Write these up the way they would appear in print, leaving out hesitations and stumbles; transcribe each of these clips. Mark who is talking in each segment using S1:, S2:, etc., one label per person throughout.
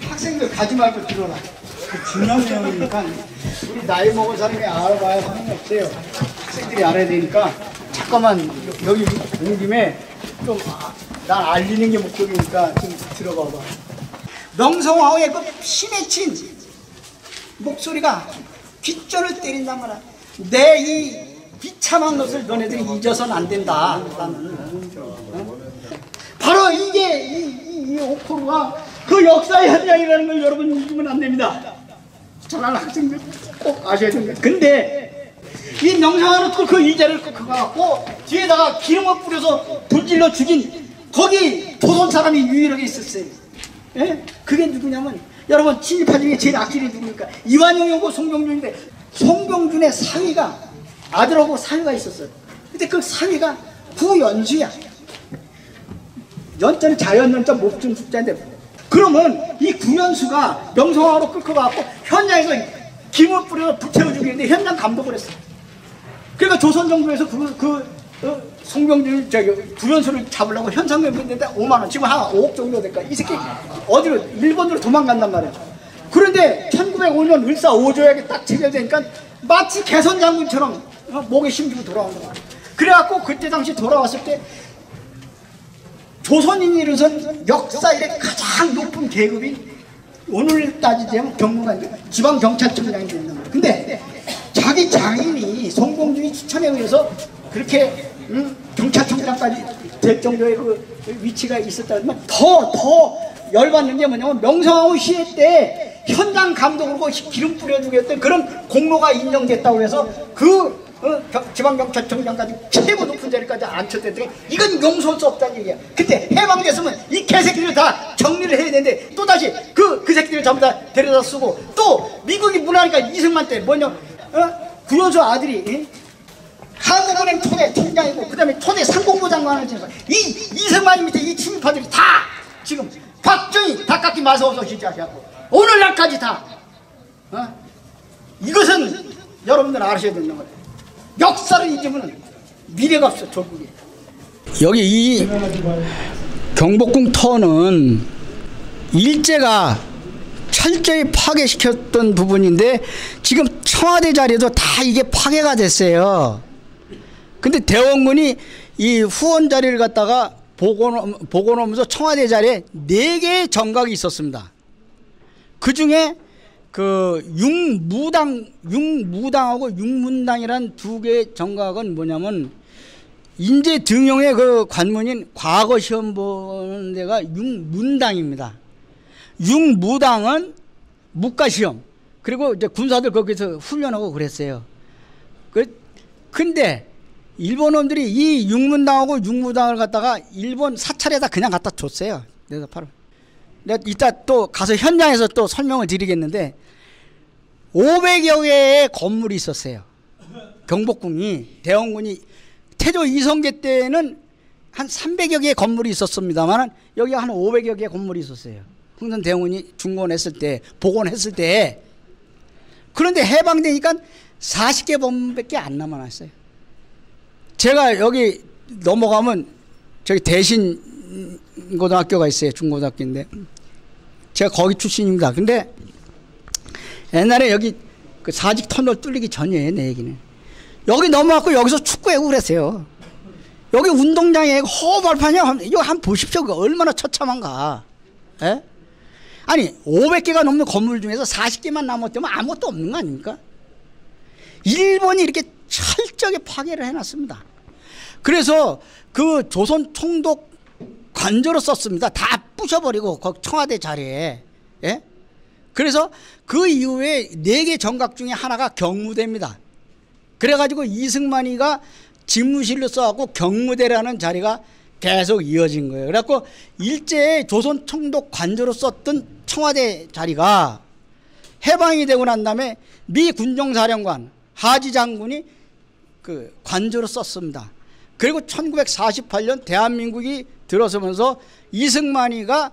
S1: 학생들 가지 말고 들어라. 그 중요한 내용이니까 우리 나이 먹은 사람이 알아봐야 하는 게 없어요. 학생들이 알아야 되니까 잠깐만 여기 온 김에 좀 난 알리는 게 목적이니까 좀 들어봐봐. 명성황후의 그 피맺힌 목소리가 귓전을 때린단 말이야. 내 이 비참한 것을 너네들이 잊어서는 안 된다. 바로 이게 이 옥토브가 그 역사의 현장이라는 걸 여러분 잊으면 안 됩니다. 잘하는 학생들 꼭 아셔야 됩니다. 근데 이 명성황후는 그 이자를 꺾어갖고 뒤에다가 기름을 뿌려서 불질러 죽인 거기 조선 사람이 유일하게 있었어요. 예? 그게 누구냐면 여러분 친일파 중에 제일 악질이 누구니까 이완용이고 송병준인데 송병준의 사위가 아들하고 사위가 있었어요. 근데 그 사위가 구연수야. 연자는 자연연자 목중 숙자인데 그러면 이 구연수가 명성황후로 끌고 가고 현장에서 김을 뿌려서 불태워 죽이는데 현장 감독을 했어. 그러니까 조선 정부에서 송병준 구연수를 잡으려고 현상금 했는데 5만 원, 지금 한 5억 정도 될까? 이 새끼 어디로 일본으로 도망간단 말이야. 그런데 1905년 을사 5조약에 딱 체결되니까 마치 개선 장군처럼 목에 힘주고 돌아온 거야. 그래갖고 그때 당시 돌아왔을 때 조선인으로선 역사 이래 가장 높은 계급이 오늘 따지자면 경무관 지방경찰청장이 된단 말이야. 근데 자기 장인이 송병준이 추천에 의해서 그렇게 경찰청장까지 될 정도의 그 위치가 있었다 그러면 더 열받는 게 뭐냐면 명성황후 시해 때 현장 감독으로 기름 뿌려주게 했던 그런 공로가 인정됐다고 해서 그 지방경찰청장까지 최고 높은 자리까지 앉혔댔더니 이건 용서할 수 없다는 얘기야. 그때 해방됐으면 이 개새끼들 다 정리를 해야 되는데 또다시 그 새끼들을 전부 다 데려다 쓰고 또 미국이 문화니까 이승만 때 뭐냐 구연수 아들이 한국은행 초대 총장이고 그 다음에 초대 상공부 장관을 지내서 이승만이 밑에 이 친일파들이 다 지금 박정희 닭깎이 마사오서 시작하고 오늘날까지 다 이것은 여러분들 아셔야 되는 거예요. 역사를 잊으면 미래가 없어 조국이. 여기 이 경복궁 터는 일제가 철저히 파괴시켰던 부분인데 지금 청와대 자리에도 다 이게 파괴가 됐어요. 근데 대원군이 이 후원 자리를 갖다가 복원하면서 청와대 자리에 4개의 정각이 있었습니다. 그 중에 그 육무당하고 육문당이란 2개의 정각은 뭐냐면 인제 등용의 그 관문인 과거 시험 보는 데가 육문당입니다. 육무당은 묵가시험 그리고 이제 군사들 거기서 훈련하고 그랬어요. 근데 일본 놈들이 이 육문당하고 육무당을 갖다가 일본 사찰에다 그냥 갖다 줬어요. 내가 바로 내가 이따 또 가서 현장에서 또 설명을 드리겠는데 500여 개의 건물이 있었어요. 경복궁이 대원군이 태조 이성계 때는 한 300여 개의 건물이 있었습니다만 여기 한 500여 개의 건물이 있었어요. 흥선 대원군이 중건했을 때 복원했을 때. 그런데 해방되니까 40개 건물밖에 안 남아났어요. 제가 여기 넘어가면 저기 대신 고등학교가 있어요. 중고등학교인데 제가 거기 출신입니다. 근데 옛날에 여기 그 사직 터널 뚫리기 전이에요. 내 얘기는 여기 넘어왔고 여기서 축구하고 그랬어요. 여기 운동장에 허벌판이야. 이거 한번 보십시오. 얼마나 처참한가. 에? 아니 500개가 넘는 건물 중에서 40개만 남았다면 아무것도 없는 거 아닙니까? 일본이 이렇게 철저하게 파괴를 해놨습니다. 그래서 그 조선 총독 관저로 썼습니다. 다 부셔버리고 청와대 자리에. 예? 그래서 그 이후에 4개 정각 중에 하나가 경무대입니다. 그래가지고 이승만이가 집무실로 써갖고 경무대라는 자리가 계속 이어진 거예요. 그래갖고 일제의 조선 총독 관저로 썼던 청와대 자리가 해방이 되고 난 다음에 미 군정사령관 하지 장군이 그 관저로 썼습니다. 그리고 1948년 대한민국이 들어서면서 이승만이가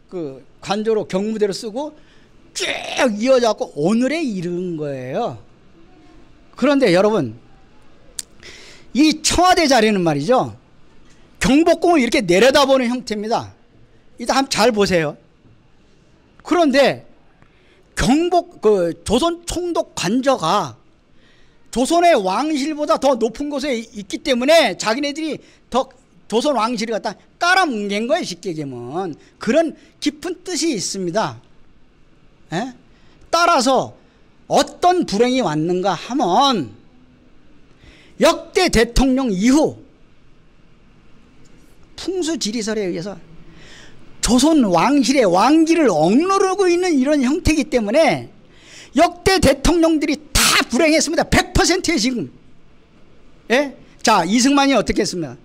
S1: 그 관저로 경무대로 쓰고 쭉 이어져갖고 오늘에 이른 거예요. 그런데 여러분 이 청와대 자리는 말이죠. 경복궁을 이렇게 내려다보는 형태입니다. 이따 한번 잘 보세요. 그런데 경복 조선 총독 관저가 조선의 왕실보다 더 높은 곳에 있기 때문에 자기네들이 더 조선 왕실을 갖다 깔아뭉갠 거예요. 쉽게 얘기하면 그런 깊은 뜻이 있습니다. 에? 따라서 어떤 불행이 왔는가 하면 역대 대통령 이후 풍수지리설에 의해서 조선 왕실의 왕기를 억누르고 있는 이런 형태이기 때문에 역대 대통령들이 다 불행했습니다. 100%에 지금. 예? 자, 이승만이 어떻게 했습니까?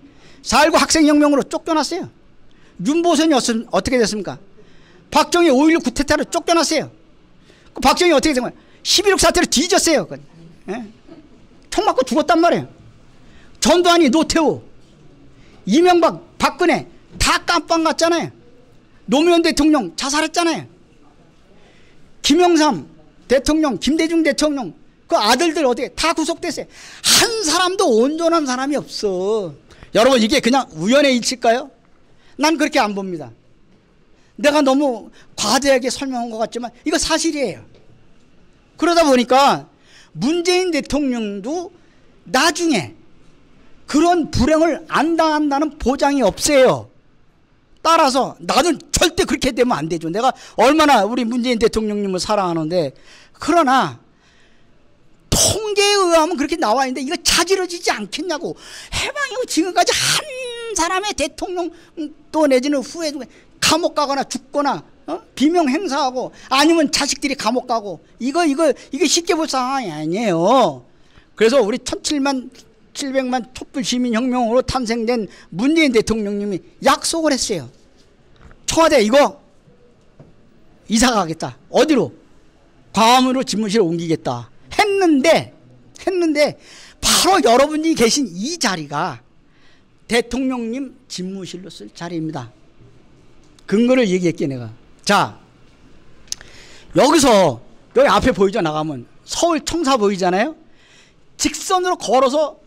S1: 4.19 학생혁명으로 쫓겨났어요. 윤보선이 어떻게 됐습니까? 박정희 5.16 쿠데타로 쫓겨났어요. 박정희 어떻게 된 거예요? 11.6 사태로 뒤졌어요. 예? 총 맞고 죽었단 말이에요. 전두환이 노태우, 이명박, 박근혜 다 깜빵 갔잖아요. 노무현 대통령 자살했잖아요. 김영삼 대통령, 김대중 대통령 그 아들들 어떻게 다 구속됐어요. 한 사람도 온전한 사람이 없어. 여러분 이게 그냥 우연의 일치일까요? 난 그렇게 안 봅니다. 내가 너무 과대하게 설명한 것 같지만 이거 사실이에요. 그러다 보니까 문재인 대통령도 나중에 그런 불행을 안 당한다는 보장이 없어요. 따라서 나는 절대 그렇게 되면 안 되죠. 내가 얼마나 우리 문재인 대통령님을 사랑하는데, 그러나 통계에 의하면 그렇게 나와 있는데 이거 자지러지지 않겠냐고. 해방 이후 지금까지 한 사람의 대통령 또 내지는 후에 감옥 가거나 죽거나 비명 행사하고 아니면 자식들이 감옥 가고 이거 쉽게 볼 상황이 아니에요. 그래서 우리 1700만 촛불 시민혁명으로 탄생된 문재인 대통령님이 약속을 했어요. 청와대 이거 이사 가겠다. 어디로? 광화문으로 집무실을 옮기겠다. 했는데 바로 여러분이 계신 이 자리가 대통령님 집무실로 쓸 자리입니다. 근거를 얘기했게 내가. 자, 여기서 여기 앞에 보이죠? 나가면 서울 청사 보이잖아요. 직선으로 걸어서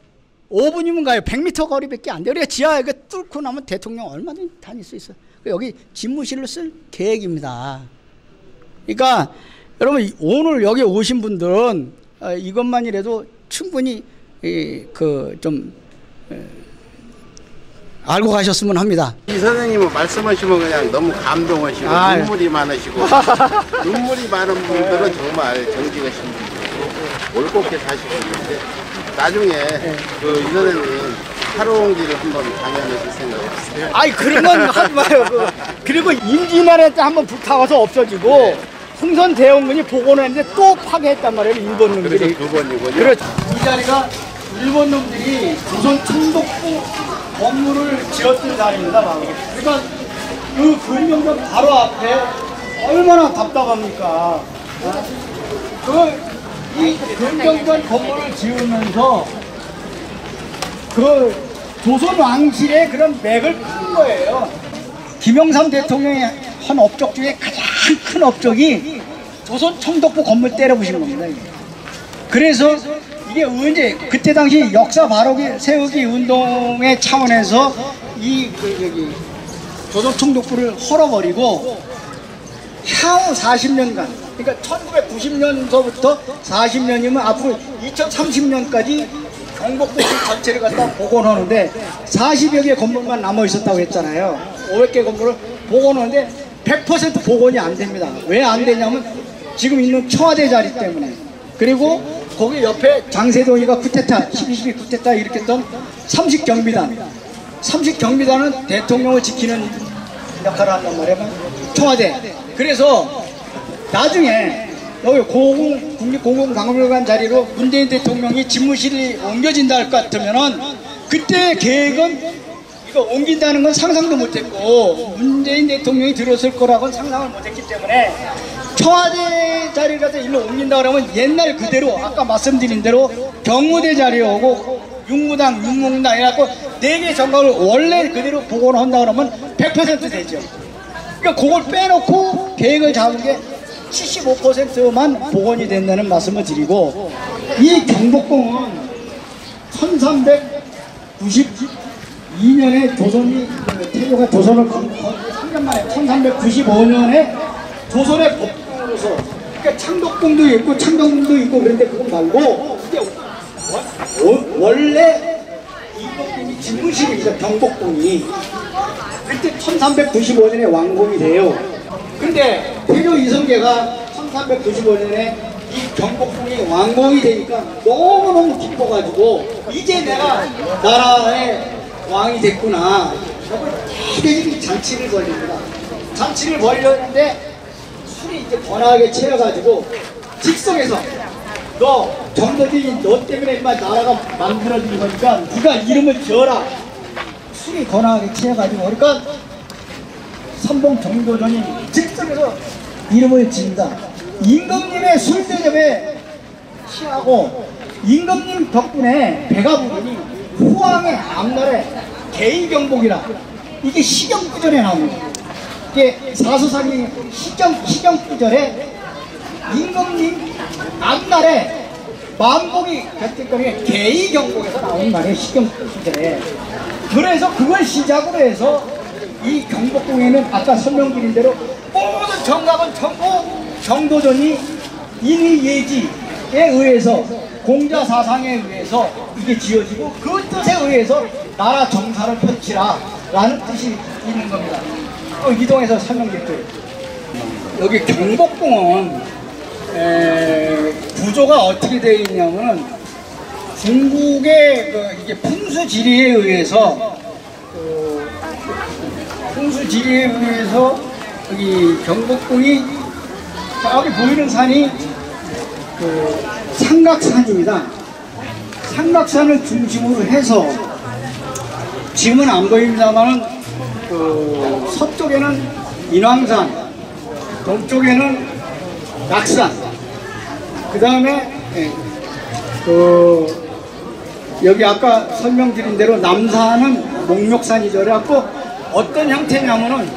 S1: 5분이면 가요. 100m 거리밖에 안 돼요. 우리가 지하에 뚫고 나면 대통령 얼마든지 다닐 수 있어요. 여기 집무실로 쓸 계획입니다. 그러니까 여러분 오늘 여기 오신 분들은 이것만이라도 충분히 알고 가셨으면 합니다.
S2: 이 선생님은 말씀하시면 그냥 너무 감동하시고 눈물이 많으시고 눈물이 많은 분들은 정말 정지가 힘들고 올곧게 사시고 있는데 나중에 이 선생님 하루옹기를 한번 강연하실 생각 없으세요?
S1: 아이 그런 건 하지 마요. 그리고 임진왜란 때 한번 불타가서 없어지고 흥선대원군이 복원했는데 또 파괴했단 말이에요. 일본 놈들이.
S2: 그래서 두 번이군요.
S1: 그렇죠. 이 자리가 일본 놈들이 조선 총독부 건물을 지었던 자리입니다. 바로. 그러니까 그 근명전 바로 앞에 얼마나 답답합니까? 이 근명전 건물을 지으면서 그 조선 왕실의 그런 맥을 푼 거예요. 김영삼 대통령이 한 업적 중에 가장 큰 업적이 조선 총독부 건물 때려부신 겁니다. 그래서 이게 언제 그때 당시 역사 바로 세우기 운동의 차원에서 조선 총독부를 헐어버리고 향후 40년간, 그러니까 1990년서부터 40년이면 앞으로 2030년까지 경복궁 전체를 갖다 복원하는데 40여 개 건물만 남아 있었다고 했잖아요. 500개 건물을 복원하는데 100% 복원이 안 됩니다. 왜 안 되냐면 지금 있는 청와대 자리 때문에. 그리고 거기 옆에 장세동이가 쿠데타, 12.12 쿠데타 일으켰던 삼식경비단. 삼식경비단은 대통령을 지키는 역할을 한단 말이에요. 청와대. 그래서 나중에 여기 국립공공박물관 자리로 문재인 대통령이 집무실이 옮겨진다 할 것 같으면은 그때 계획은 이거 옮긴다는 건 상상도 못했고 문재인 대통령이 들었을 거라고는 상상을 못했기 때문에 청와대 자리를 갖다 일로 옮긴다 그러면 옛날 그대로 아까 말씀드린 대로 경무대 자리에 오고 육무당, 육문당 해갖고 4개 정각을 원래 그대로 복원한다 그러면 100% 되죠. 그러니까 그걸 빼놓고 계획을 잡은 게 75%만 복원이 된다는 말씀을 드리고, 이 경복궁은 1392년에 조선이 태조가 조선을 3년 만에 1395년에 조선의 법궁으로서, 그러니까 창덕궁도 있고 창경궁도 있고 그런데 그건 말고 이게 원래 임금님이 집무실이죠. 경복궁이 그때 1395년에 완공이 돼요. 근데 태조 이성계가 1395년에 이 경복궁이 완공이 되니까 너무너무 기뻐가지고 이제 내가 나라의 왕이 됐구나. 대대적인 잔치를 벌립니다. 잔치를 벌렸는데 술이 이제 번화하게 채여가지고 직성에서 너 정도지 너 때문에 인마 나라가 만들어진 거니까 네가 이름을 지어라. 술이 번화하게 채여가지고 그러니까 선봉 정도전이 직성에서 이름을 지은다. 임금님의 술 대접에 취하고 임금님 덕분에 배가 부르니 후왕의 앞날에 개인경복이라 이게 시경구절에 나옵니다. 이게 사서상이 시경구절에 임금님 앞날에 만복이 곁들거리에 개인경복에서 나온 말이에요. 시경구절에. 그래서 그걸 시작으로 해서 이 경복궁에는 아까 설명드린 대로 모든 정각은 전부 정도전이 인의예지에 의해서 공자사상에 의해서 이게 지어지고 그 뜻에 의해서 나라 정사를 펼치라 라는 뜻이 있는 겁니다. 또 이동해서 설명드릴게요. 여기 경복궁은 구조가 어떻게 되어 있냐면 중국의 이게 풍수지리에 의해서 여기 경복궁이 여기 보이는 산이 삼각산입니다. 삼각산을 중심으로 해서 지금은 안 보입니다만은 서쪽에는 인왕산, 동쪽에는 낙산, 그 다음에 여기 아까 설명드린 대로 남산은 목욕산이죠. 그래갖고 어떤 형태냐면은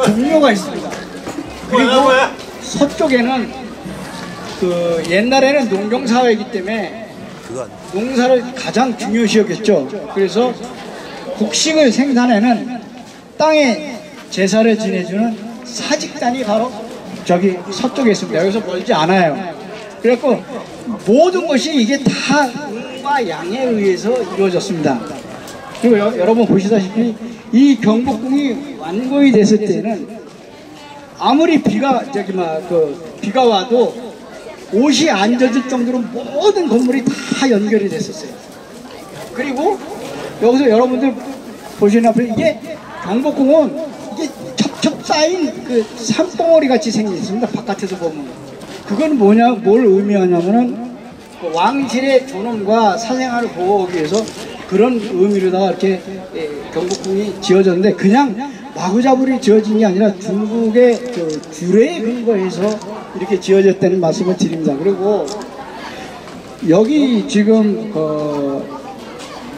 S1: 종묘가 있습니다. 그리고 서쪽에는 옛날에는 농경사회이기 때문에 농사를 가장 중요시 여겼죠. 그래서 곡식을 생산해는 땅에 제사를 지내주는 사직단이 바로 저기 서쪽에 있습니다. 여기서 멀지 않아요. 그래갖고 모든 것이 이게 다 음과 양에 의해서 이루어졌습니다. 그리고 여러분 보시다시피 이 경복궁이 완공이 됐을 때는 아무리 비가 와도 옷이 안 젖을 정도로 모든 건물이 다 연결이 됐었어요. 그리고 여기서 여러분들 보시는 앞에 이게 경복궁은 이게 첩첩 쌓인 그 산봉우리 같이 생겼습니다. 바깥에서 보면 그건 뭘 의미하냐면은 왕실의 존엄과 사생활을 보호하기 위해서 그런 의미로다가 이렇게 경복궁이 지어졌는데 그냥 마구잡이로 지어진 게 아니라 중국의 그 규례에 근거해서 이렇게 지어졌다는 말씀을 드립니다. 그리고 여기 지금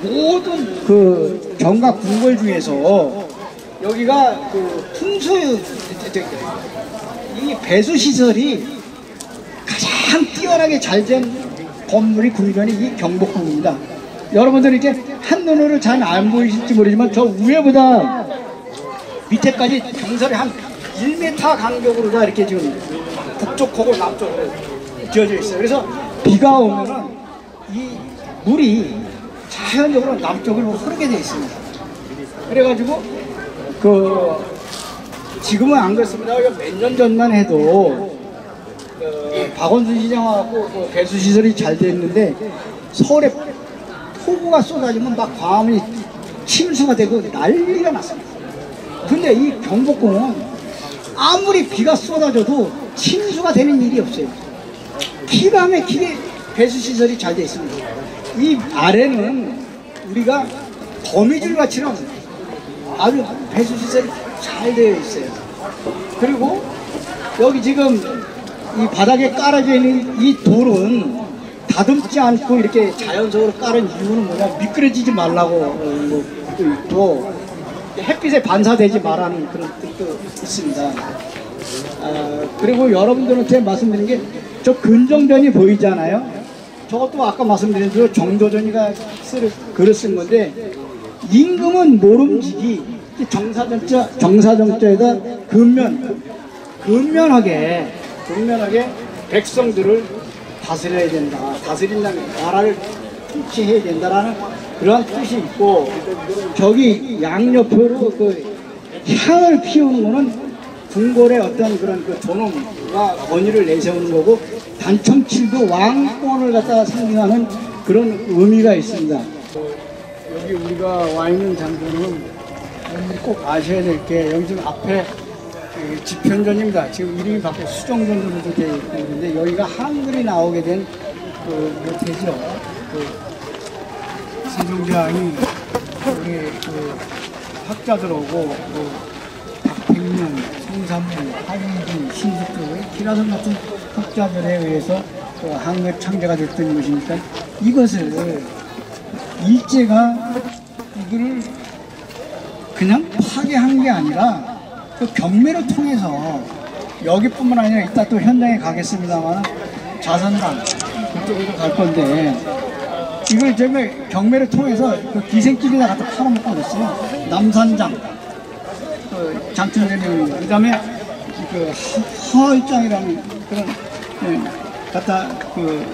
S1: 모든 그 정각 궁궐 중에서 여기가 그 풍수 이 배수 시설이 가장 뛰어나게 잘 된 건물이 궁전이 이 경복궁입니다. 여러분들 이렇게 한눈으로 잘 안 보이실지 모르지만 저 위에보다 밑에까지 경설이 한 1m 간격으로 다 이렇게 지금 북쪽하고 남쪽으로 지어져 있어요. 그래서 비가 오면은 이 물이 자연적으로 남쪽으로 흐르게 되어 있습니다. 그래가지고 지금은 안 그렇습니다. 몇 년 전만 해도 박원순 시장 와갖고 배수 시설이 잘 됐는데 서울에 폭우가 쏟아지면 막 광화문이 침수가 되고 난리가 났습니다. 근데 이 경복궁은 아무리 비가 쏟아져도 침수가 되는 일이 없어요. 기가 막히게 배수시설이 잘 되어 있습니다. 이 아래는 우리가 거미줄 같이는 아주 배수시설이 잘 되어 있어요. 그리고 여기 지금 이 바닥에 깔아져 있는 이 돌은 다듬지 않고 이렇게 자연적으로 깔은 이유는 뭐냐, 미끄러지지 말라고 또 햇빛에 반사되지 말라는 그런 뜻도 있습니다. 그리고 여러분들한테 말씀드린 게 저 근정전이 보이잖아요. 저것도 아까 말씀드린 대로 정도전이가 글을 쓴 건데, 임금은 모름지기 정사정자에다 근면 근면하게 백성들을 다스려야 된다. 다스린다는 나라를 통치해야 된다라는 그런 뜻이 있고, 저기 양옆으로 그 향을 피우는 거는 궁궐의 어떤 그런 그 존엄과 권위를 내세우는 거고, 단청칠도 왕권을 갖다가 상징하는 그런 의미가 있습니다. 여기 우리가 와 있는 장소는 꼭 아셔야 될 게, 여기 지금 앞에 집현전입니다. 지금 이름이 바뀌어 수정전으로도 되어 있고 있는데, 여기가 한글이 나오게 된 그 대지요. 그 세종대왕이 우리 그 학자들하고 박백년, 송삼문, 하윤준, 신숙조, 기라성 같은 학자들에 의해서 그 한글 창제가 됐던 것이니까, 이것을 일제가 이거를 그냥 파괴한 게 아니라 그 경매를 통해서, 여기뿐만 아니라 이따 또 현장에 가겠습니다만 자선당 그쪽으로 갈 건데, 이걸 정말 경매를 통해서 그 기생집에다 갖다 팔아먹고 그랬어요. 남산장, 그 장춘대령, 그 다음에 그 하얼장이라는 그런 갖다 그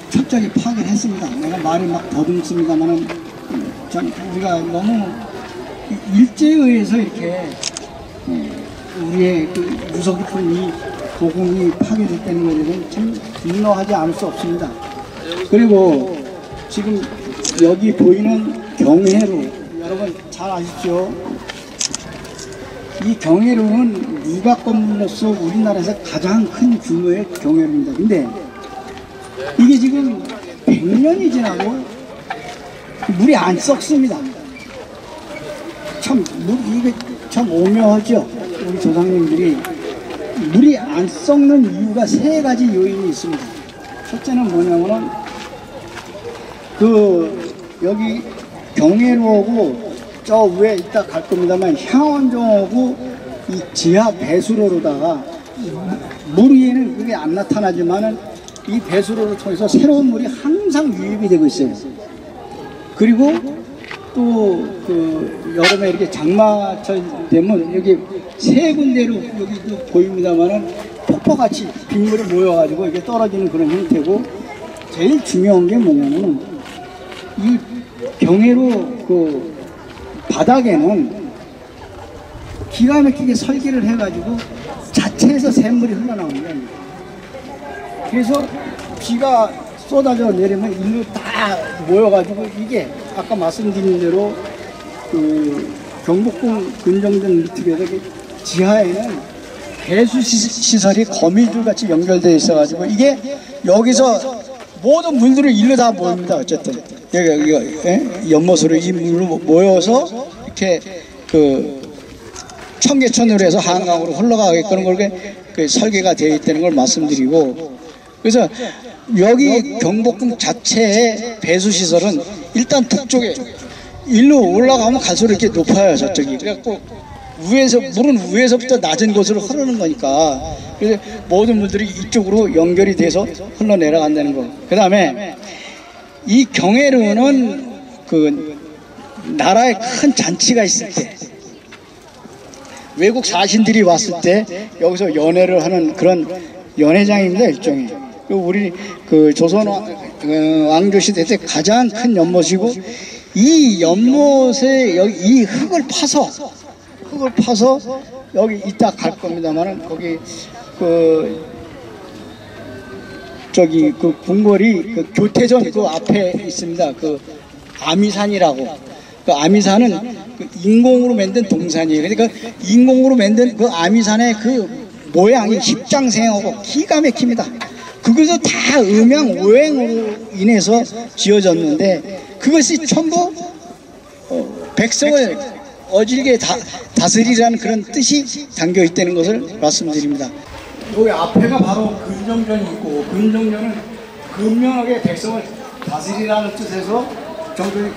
S1: 철저히 파괴를 했습니다. 내가 말이 막 더듬습니다만은, 우리가 너무 일제에 의해서 이렇게 우리의 그 유서 깊은 이 도공이 파괴됐다는 것에 대해서는 참 분노하지 않을 수 없습니다. 그리고 지금 여기 보이는 경회로, 여러분 잘 아시죠? 이 경회로는 유각 건물로서 우리나라에서 가장 큰 규모의 경회로입니다. 근데 이게 지금 100년이 지나도 물이 안 썩습니다. 참, 이게 참 오묘하죠? 우리 조상님들이. 물이 안 썩는 이유가 세 가지 요인이 있습니다. 첫째는 뭐냐면은, 여기 경회로하고 저 위에 이따 갈 겁니다만, 향원정하고 이 지하 배수로로다가, 물 위에는 그게 안 나타나지만은 이 배수로를 통해서 새로운 물이 항상 유입이 되고 있어요. 그리고 또 여름에 이렇게 장마철 되면 여기 세 군데로 여기도 보입니다만은 폭포같이 빗물이 모여가지고 이게 떨어지는 그런 형태고, 제일 중요한 게 뭐냐면은 이 경회로 그 바닥에는 기가 막히게 설계를 해가지고 자체에서 샘물이 흘러나오는 거예요. 그래서 비가 쏟아져 내리면 일로 다 모여가지고, 이게 아까 말씀드린 대로 그 경복궁 근정전 밑에 지하에는 배수시설이 거미줄 같이 연결되어 있어가지고, 이게 여기서 모든 물들을 일로 다 모입니다. 어쨌든 여기 연못으로 이 물로 모여서 이렇게 그 청계천으로 해서 한강으로 흘러가게끔 그렇게 그 설계가 되어 있다는 걸 말씀드리고, 그래서 여기 경복궁 자체의 배수시설은 일단 북쪽에 일로 올라가면 갈수록 이렇게 높아요, 저쪽이. 그래갖고 물은 위에서부터 낮은 곳으로 흐르는 거니까, 그래서 모든 물들이 이쪽으로 연결이 돼서 흘러내려간다는 거. 그 다음에 이 경회로는 그 나라에 큰 잔치가 있을 때, 외국 사신들이 왔을 때 여기서 연회를 하는 그런 연회장입니다, 일종의. 우리 그 조선 왕조 시대 때 가장 큰 연못이고, 이 연못에 여기 이 흙을 파서 여기 이따 갈 겁니다만은, 거기 저기 그 궁궐이 그 교태전 그 앞에 있습니다. 그 아미산이라고. 그 아미산은 그 인공으로 만든 동산이에요. 그러니까 인공으로 만든 그 아미산의 그 모양이 십장생하고 기가 막힙니다. 그것도 다 음양 오행으로 인해서 지어졌는데, 그것이 전부 백성을 어질게 다스리라는 그런 뜻이 담겨 있다는 것을 말씀드립니다. 여기 앞에가 바로 근정전이 있고, 근정전은 근면하게 백성을 다스리라는 뜻에서 정전이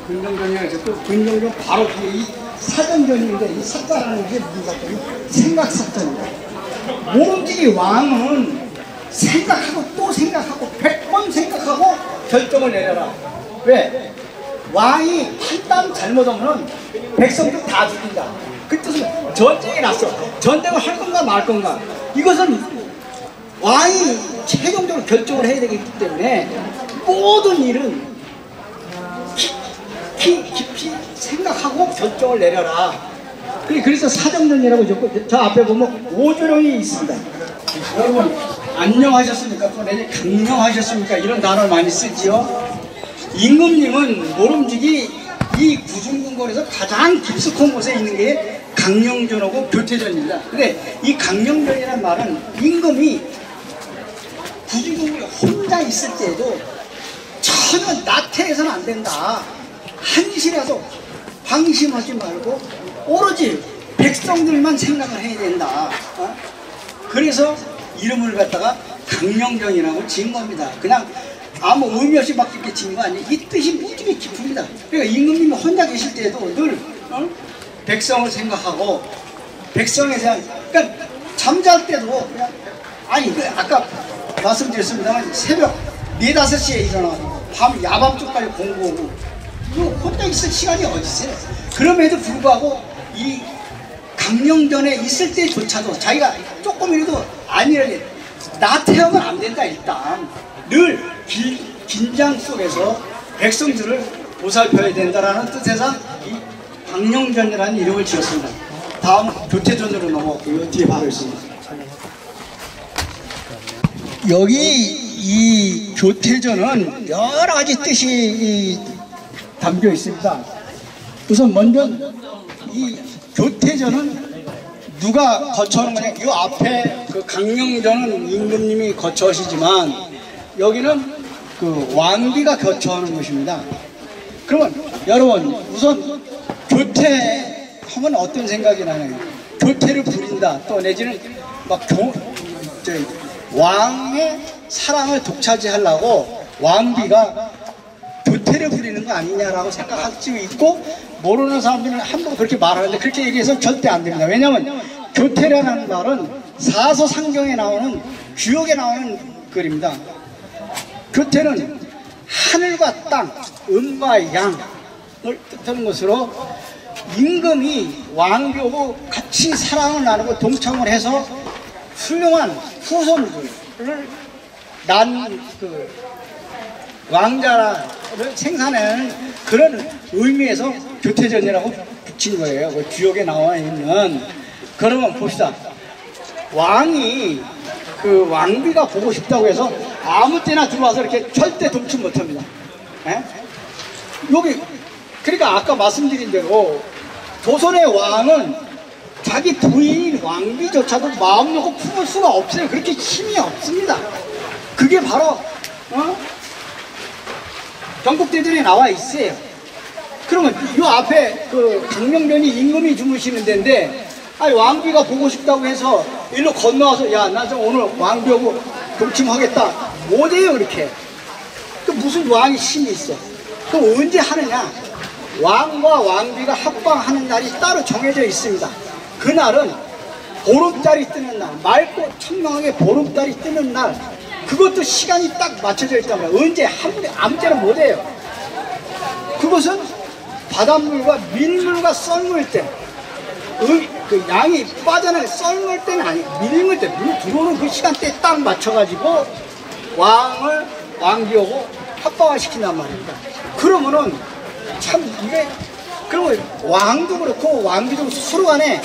S1: 근정전이라고 해서, 또 근정전 바로 뒤에 이 사정전인데, 이 사자라는 게 무슨 사건이 생각사건입니다. 모든 왕은 생각하고 또 생각하고 100번 생각하고 결정을 내려라. 왜? 왕이 판단 잘못하면 백성들 다 죽인다. 그 뜻은 전쟁이 났어. 전쟁을 할 건가 말 건가. 이것은 왕이 최종적으로 결정을 해야 되기 때문에 모든 일은 깊이 생각하고 결정을 내려라. 그래서 사정전이라고 적고 저 앞에 보면 오조령이 있습니다. 여러분 안녕하셨습니까? 또 내일 강령하셨습니까? 이런 단어를 많이 쓰지요. 임금님은 모름지기 이 구중궁궐에서 가장 깊숙한 곳에 있는 게 강령전하고 교태전입니다. 근데 이 강령전이라는 말은 임금이 구중궁궐에 혼자 있을 때에도 전혀 나태해서는 안 된다. 한시라도 방심하지 말고 오로지 백성들만 생각을 해야 된다. 그래서 이름을 갖다가 강령전이라고 지은 겁니다. 그냥 아무 의미 없이 막 이렇게 지은 거 아니에요. 이 뜻이 무지개 깊습니다. 그러니까 임금님이 혼자 계실 때도 늘 백성을 생각하고 백성에 대한, 그러니까 잠잘 때도 그냥, 아니 아까 말씀드렸습니다만 새벽 4, 5시에 일어나고 밤 야밤쪽까지 공부하고 이거 혼자 있을 시간이 어디 있어요. 그럼에도 불구하고 이 강령전에 있을 때조차도 자기가 조금이라도 아니래 나태하면 안 된다. 일단 늘 긴장 속에서 백성들을 보살펴야 된다라는 뜻에서 이 강령전이라는 이름을 지었습니다. 다음 교태전으로 넘어갈게요. 뒤에 바로 있습니다. 여기 이 교태전은 여러 가지 뜻이 담겨 있습니다. 우선 먼저 이 교태전은 누가 거쳐오는 거냐? 이 앞에 그 강령전은 임금님이 거쳐오시지만 여기는 그 왕비가 거쳐오는 것입니다. 그러면 여러분 우선 교태하면 어떤 생각이 나나요? 교태를 부린다. 또 내지는 막 왕의 사랑을 독차지하려고 왕비가 교태를 부리는 거 아니냐라고 생각할 수 있고, 모르는 사람들은 함부로 그렇게 말하는데 그렇게 얘기해서 절대 안 됩니다. 왜냐하면 교태라는 말은 사서상경에 나오는 주역에 나오는 글입니다. 교태는 하늘과 땅, 음과 양을 뜻하는 것으로 임금이 왕비하고 같이 사랑을 나누고 동참을 해서 훌륭한 후손들을 왕자를 생산하는 그런 의미에서 교태전이라고 붙인 거예요. 그 주역에 나와 있는. 그러면 봅시다. 왕이 그 왕비가 보고 싶다고 해서 아무 때나 들어와서 이렇게 절대 동침 못합니다. 여기 그러니까 아까 말씀드린 대로 조선의 왕은 자기 부인 왕비조차도 마음 놓고 품을 수가 없어요. 그렇게 힘이 없습니다. 그게 바로 경국대전에 나와 있어요. 그러면 이 앞에 그 강령전이 임금이 주무시는 데인데, 아니 왕비가 보고 싶다고 해서 일로 건너와서 야 나 좀 오늘 왕비하고 동침하겠다 못해요. 그렇게. 그 무슨 왕이 힘이 있어. 그럼 언제 하느냐? 왕과 왕비가 합방하는 날이 따로 정해져 있습니다. 그날은 보름달이 뜨는 날, 맑고 청명하게 보름달이 뜨는 날, 그것도 시간이 딱 맞춰져 있단 말이에요. 언제 아무 때나 못해요. 그것은 바닷물과 민물과 썰물 때, 그 양이 빠져나가 썰물 때는 아니에요. 밀물 때, 물 들어오는 그 시간대에 딱 맞춰가지고 왕비하고 합방을 시킨단 말입니다. 그러면은 참 이게, 그러면 왕도 그렇고 왕비도 서로 간에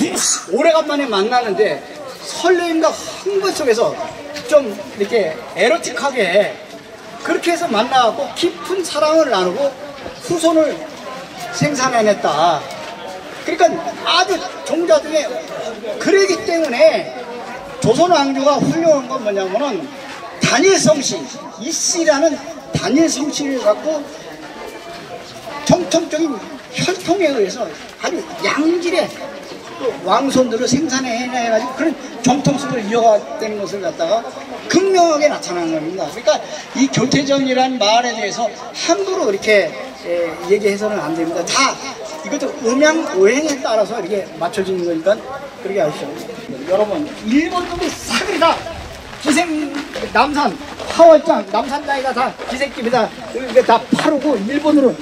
S1: 오래간만에 만나는데 설레임과 흥분 속에서 좀 이렇게 에로틱하게 그렇게 해서 만나고 깊은 사랑을 나누고 후손을 생산해냈다. 그러니까 아주 종자 중에, 그러기 때문에 조선 왕조가 훌륭한 건 뭐냐면은 단일성씨, 이씨라는 단일성씨를 갖고 정통적인 혈통에 의해서 아주 양질의 왕손들을 생산해내가지고 그런 정통성을 이어가는 것을 갖다가 극명하게 나타나는 겁니다. 그러니까 이 교태전이라는 말에 대해서 함부로 이렇게 얘기해서는 안 됩니다. 다 이것도 음양오행에 따라서 이렇게 맞춰지는 거니까 그렇게 아시죠. 여러분, 일본 놈이 사그리 다 기생, 남산, 화월장, 남산 나이가 다 기생집에다 이렇게 다 파르고 일본으로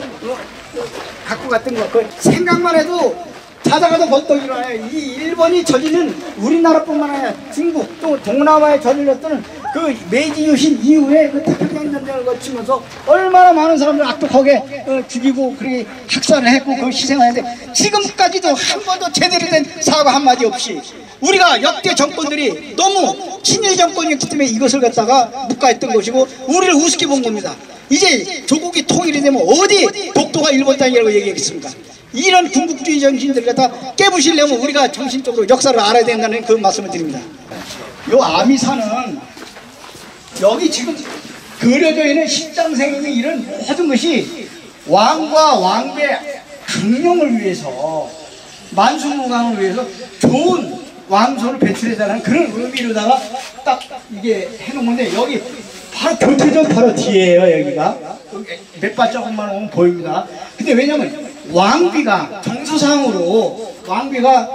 S1: 갖고 갔던 거, 그 생각만 해도 자다가도 벌떡 일어나요. 이 일본이 저지른 우리나라뿐만 아니라 중국 또 동남아에 저질렀던 그 메이지 유신 이후에 그 태평양 전쟁을 거치면서 얼마나 많은 사람들 악독하게 죽이고 그렇게 학살을 했고 그 희생을 했는데 지금까지도 한 번도 제대로 된 사과 한마디 없이 우리가 역대 정권들이 너무 친일 정권이었기 때문에 이것을 갖다가 묵과했던 것이고 우리를 우습게 본 겁니다. 이제 조국이 통일이 되면 어디 독도가 일본 땅이라고 얘기하겠습니까? 이런 군국주의 정신들을 갖다 깨부시려면 우리가 정신적으로 역사를 알아야 된다는 그 말씀을 드립니다. 요 아미산은 여기 지금 그려져 있는 십장생이 이런 모든 것이 왕과 왕비의 강령을 위해서 만수무강을 위해서 좋은 왕손을 배출해달라는 그런 의미로다가 딱 이게 해놓은 건데 여기 바로 교태전 바로 뒤에요. 여기가 몇 발자국만 오면 보입니다. 근데 왜냐면 왕비가 정서상으로 왕비가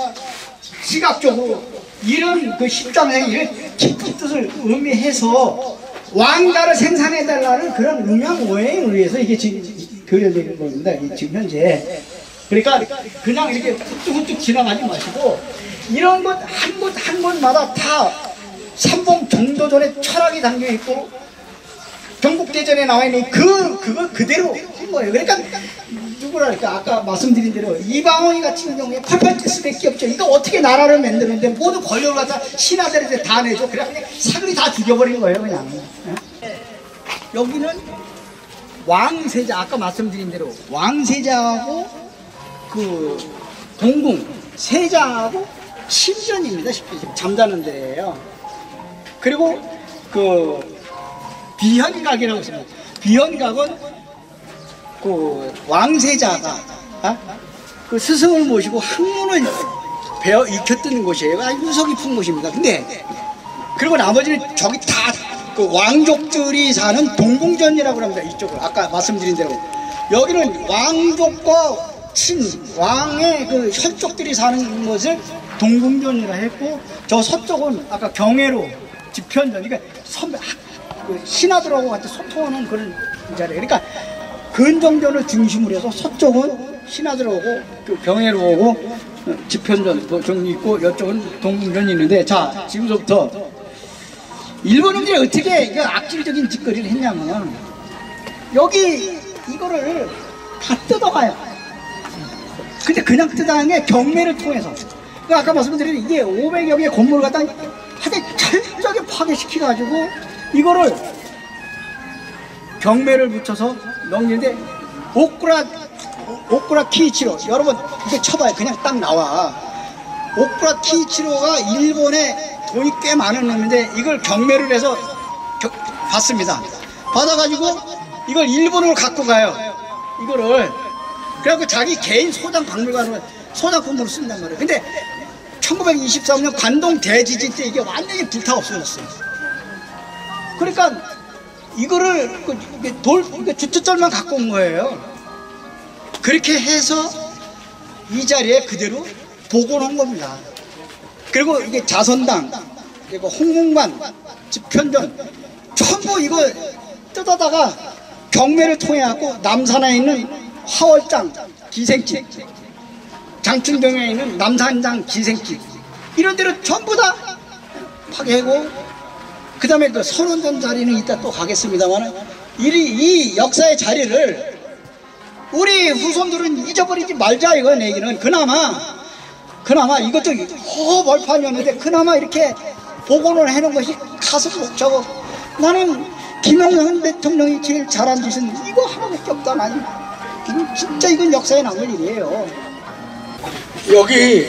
S1: 시각적으로 이런 그 십장생이 이런 깊은 뜻을 의미해서 왕자를 생산해달라는 그런 음양오행을 위해서 이게 지금 그려져 있는 겁니다. 지금 현재. 그러니까 그냥 이렇게 훌쭉훌쭉 지나가지 마시고 이런 것 한 곳 한 곳마다 다 삼봉 경도전에 철학이 담겨 있고 경국대전에 나와 있는 그거 그대로 한 거예요. 그러니까 누구랄까 아까 말씀드린 대로 이방원이 같은 경우에 펄펄 뛸 수밖에 없죠. 이거 어떻게 나라를 만드는데 모두 권력을 갖다 신하들한테 다 내줘. 그래 그냥 사글이 다 죽여버린 거예요 그냥. 여기는 왕세자 아까 말씀드린 대로 왕세자하고 그 동궁 세자하고 침전입니다. 잠자는 데예요. 그리고 그 비현각이라고 있습니다. 비현각은 그 왕세자가 그 스승을 모시고 학문을 배워 익혔던 곳이에요. 아주 유서 깊은 곳입니다. 근데 그리고 나머지는 저기 다 그 왕족들이 사는 동궁전이라고 합니다. 이쪽을 아까 말씀드린 대로 여기는 왕족과 왕의 그 혈족들이 사는 것을 동궁전이라 했고 저 서쪽은 아까 경회로 집현전 그러니까 그 신하들하고 같이 소통하는 그런 자리예요. 그러니까 근정전을 중심으로 해서 서쪽은 신하들하고 그 경회로 오고 집현전 좀 있고 이쪽은 동궁전이 있는데 자 지금부터 일본인들이 어떻게 그 악질적인 짓거리를 했냐면 여기 이거를 다 뜯어가요. 근데 그냥 뜯어간 게 경매를 통해서 그러니까 아까 말씀드린 이게 500여 개의 건물을 갖다 하되 철저하게 파괴시켜가지고 이거를 경매를 붙여서 넘기는데 오쿠라 키이치로 여러분 이게 쳐봐요. 그냥 딱 나와. 오쿠라 키이치로가 일본에 돈이 꽤 많은 놈인데 이걸 경매를 해서 받습니다. 받아가지고 이걸 일본으로 갖고 가요. 이거를 그래갖고 자기 개인 소장 박물관으로 소장품으로 쓴단 말이에요. 근데 1923년 관동 대지진 때 이게 완전히 불타 없어졌어요. 그러니까 이거를 주특절만 갖고 온 거예요. 그렇게 해서 이 자리에 그대로 복원한 겁니다. 그리고 이게 자선당, 그리고 홍문관, 집현전 전부 이거 뜯어다가 경매를 통해 갖고 남산에 있는 화월장 기생집, 장춘경에 있는 남산장 기생집 이런 데를 전부 다 파괴하고 그 다음에 그 선원전 자리는 이따 또 가겠습니다만 이 역사의 자리를 우리 후손들은 잊어버리지 말자 이거 얘기는 그나마 이것도 허벌판이었는데 그나마 이렇게 복원을 해놓은 것이 가슴 벅차고 나는 김영삼 대통령이 제일 잘한 짓은 이거 하나밖에 없다. 나는 진짜 이건 역사에 남을 일이에요. 여기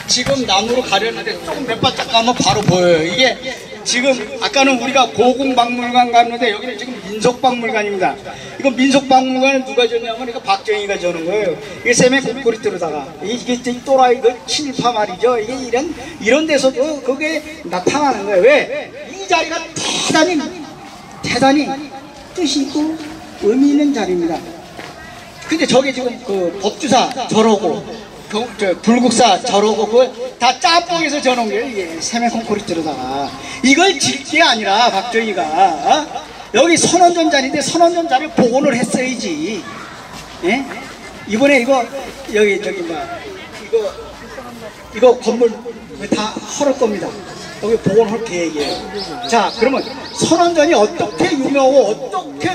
S1: 지금 나무로 가렸는데 조금 몇 발짝 가면 바로 보여요. 이게 지금 아까는 우리가 고궁박물관 갔는데 여기는 지금 민속박물관입니다. 이거 민속박물관은 누가 졌냐면 이거 박정희가 저는 거예요. 이게 쌤의 콘크리트로다가 이게 또라이 그 친일파 말이죠. 이게 이런 데서도 그게 나타나는 거예요. 왜? 이 자리가 대단히 뜻이 있고 의미 있는 자리입니다. 근데 저게 지금 그 법주사 저러고 불국사 저러고 그걸 다 짬뽕에서 저런 거예요. 이게 세면 콘크리트로다가 이걸 질 게 아니라 박정희가 여기 선원전 자리인데 선원전 자리를 복원을 했어야지. 예? 이번에 이거 여기 저기 이거 건물 다 헐을 겁니다. 여기 복원할 계획이에요. 자, 그러면 선원전이 어떻게 유명하고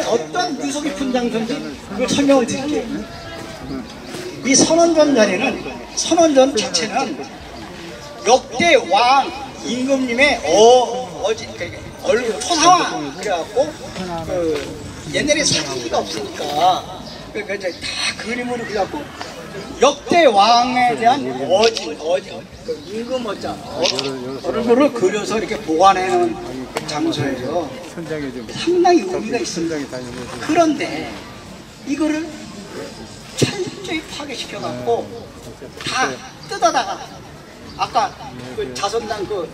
S1: 어떤 유서 깊은 장소인지 그걸 설명을 드릴게요. 이 선원전 자리는, 선원전 자체는 역대 왕 임금님의 초상화 그래갖고 옛날에 사진기가 없으니까 이제 다 그림으로 그래갖고 역대 왕에 대한 어진 임금 얼굴을 그려서 이렇게 보관해놓은 장소예요. 상당히 의미가 있습니다. 그런데 이거를 철저히 파괴시켜갖고 다 뜯어다가 아까 그 자선당 그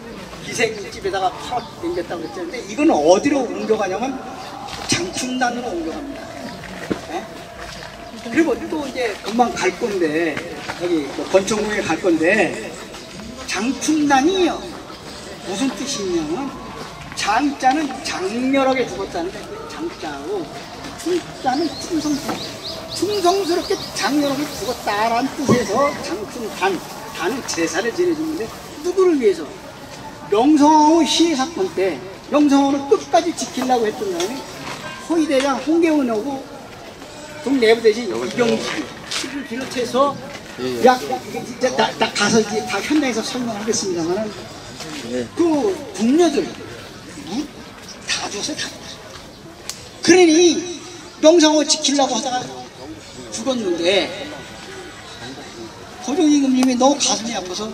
S1: 기생집에다가 팔아 댕겼다고 했는데 이거는 어디로 옮겨가냐면 장충단으로 옮겨갑니다. 네? 그리고 또 이제 금방 갈 건데 여기 권총궁에 갈 건데 장충단이요 무슨 뜻이 있냐면 장자는 장렬하게 죽었다는데 그 장자하고 충자는 충성스럽게 장렬하게 죽었다라는 뜻에서 장충단, 단은 제사를 지내주는데 누구를 위해서? 명성황후 시해 사건 때 명성황후를 끝까지 지키려고 했던 사람이 호위대장 홍계훈하고 동내부대신 이경식을 비롯해서 나 가서 이제 다 현장에서 설명하겠습니다만은 그 궁녀들 다 죽었어요. 다 죽었어요. 그러니 명성황후 지키려고 하다가 죽었는데 고종임금님이 너무 가슴이 아파서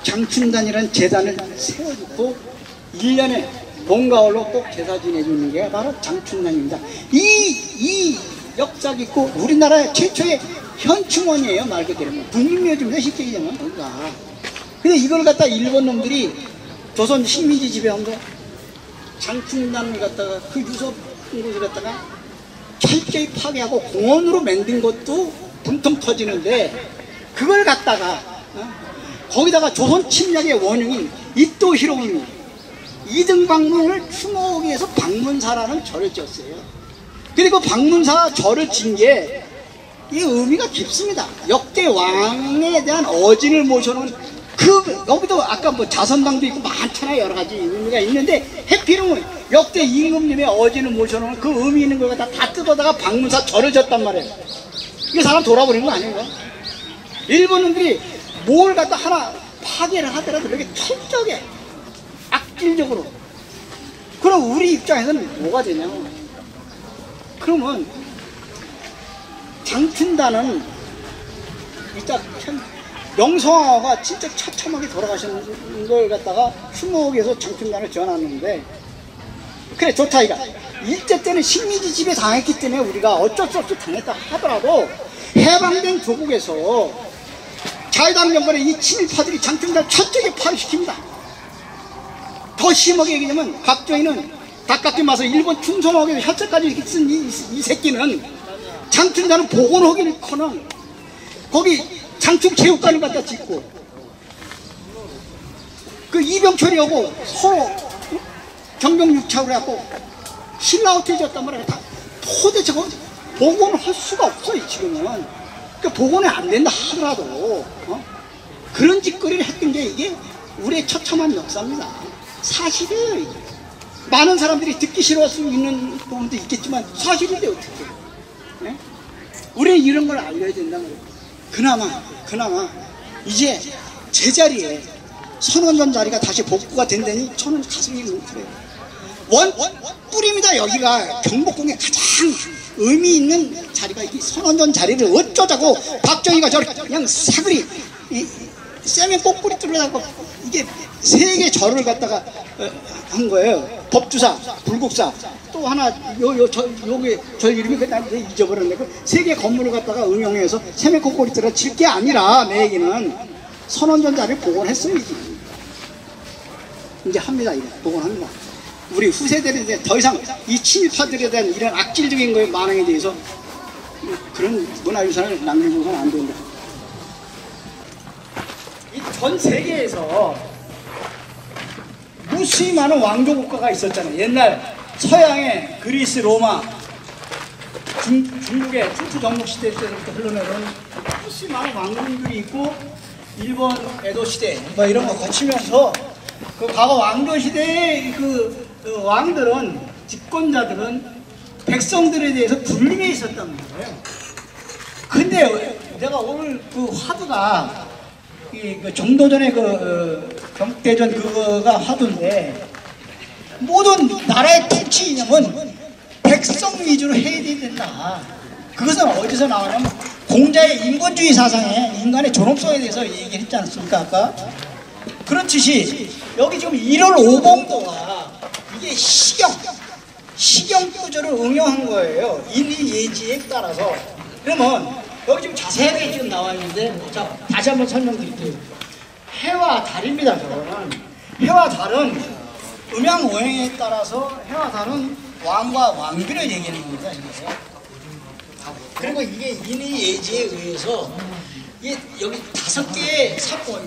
S1: 장충단이라는 재단을 세워주고 1년에 봄가을로 꼭 제사 지내주는 게 바로 장충단입니다. 이 역사 있고 우리나라의 최초의 현충원이에요. 말 그대로 국립묘지입니다. 쉽게 얘기하면. 근데 이걸 갖다 일본 놈들이 조선 식민지 지배하면서 장충단을 갖다가 그 유서 곳을 갖다가 철저히 파괴하고 공원으로 만든 것도 분통 터지는데 그걸 갖다가 거기다가 조선 침략의 원흉인 이토 히로부미 이등방문을 추모하기 위해서 방문사라는 절을 지었어요. 그리고 방문사 절을 진 게 이 의미가 깊습니다. 역대 왕에 대한 어진을 모셔놓은 여기도 아까 뭐 자선당도 있고 많잖아요. 여러 가지 의미가 있는데 해피는 역대 임금님의 어진을 모셔놓은 그 의미 있는 걸 다 뜯어다가 방문사 절을 졌단 말이에요. 이게 사람 돌아버린 거 아니에요? 일본 놈들이 뭘 갖다 하나 파괴를 하더라도 이렇게 철저하게 악질적으로. 그럼 우리 입장에서는 뭐가 되냐면, 그러면 장충단은 이따 명성황후가 진짜 처참하게 돌아가시는 걸 갖다가 추모하기 위해서 장충단을 지어놨는데, 그래 좋다 이가 일제 때는 식민지 지배 당했기 때문에 우리가 어쩔 수 없이 당했다 하더라도 해방된 조국에서 자유당정권의 이 친일파들이 장충단을 철저하게 파괴시킵니다. 더 심하게 얘기하면 박정희는 가깝게 마서 일본 충성하기 위해서 혈책까지 이렇게 쓴 이 새끼는 장충단을 복원하기는커녕 거기 장충체육관을 갖다 짓고 그 이병철이하고 서로 경병육차로 해갖고 신라호텔 지었단 말이야. 도대체 복원을 할 수가 없어요 지금은. 그러니까 복원이 안 된다 하더라도 그런 짓거리를 했던 게 이게 우리의 처참한 역사입니다. 사실이에요 이게. 많은 사람들이 듣기 싫어할 수 있는 부분도 있겠지만 사실인데 어떻게 네? 우리는 이런 걸 알려야 된단 말이에요. 그나마 이제 제자리에 선원전 자리가 다시 복구가 된다니 저는 가슴이 뭉클해요. 뿌리입니다. 여기가 경복궁의 가장 의미 있는 자리가 이 선원전 자리를 어쩌자고 박정희가 저를 그냥 사그리 쇠면 꼬꾸리 뚫어갖고 이게 세계 절을 갖다가 한 거예요. 법주사, 불국사, 또 하나 요게 절 이름이 그냥 잊어버렸는데 그 세계 건물을 갖다가 응용해서 쇠면 꼬꾸리 뚫어 칠 게 아니라 내 얘기는 선원전 자리를 복원했습니다. 이제 합니다. 이제 복원합니다. 우리 후세대는 이제 더 이상 이 친일파들에 대한 이런 악질적인 거에 만행에 대해서 그런 문화유산을 남겨줘서는 안 된다. 이 전 세계에서 무수히 많은 왕조 국가가 있었잖아요. 옛날 서양의 그리스, 로마, 중국의 투트 정복 시대 때부터 흘러내려온 수없이 많은 왕궁들이 있고 일본 에도 시대 뭐 이런 거 거치면서 그 과거 왕조 시대의 그 왕들은 집권자들은 백성들에 대해서 불림해 있었단 말이에요. 근데 내가 오늘 그 화두가 그 정도 전에 그 경대전 그거가 화두인데 모든 나라의 통치 이념은 백성 위주로 해야 된다. 그것은 어디서 나오냐면 공자의 인권주의 사상에 인간의 존엄성에 대해서 얘기했지 않습니까 아까? 그렇듯이 여기 지금 1월 5봉도가 이게 시경구조를 응용한 거예요. 인의예지에 따라서. 그러면 여기 지금 자세하게 지금 나와 있는데 자 다시 한번 설명드릴게요. 해와 달입니다. 저거는 해와 달은 음양오행에 따라서 해와 달은 왕과 왕비를 얘기하는 겁니다. 이게. 그리고 이게 인의예지에 의해서 이게 여기 5개의 사건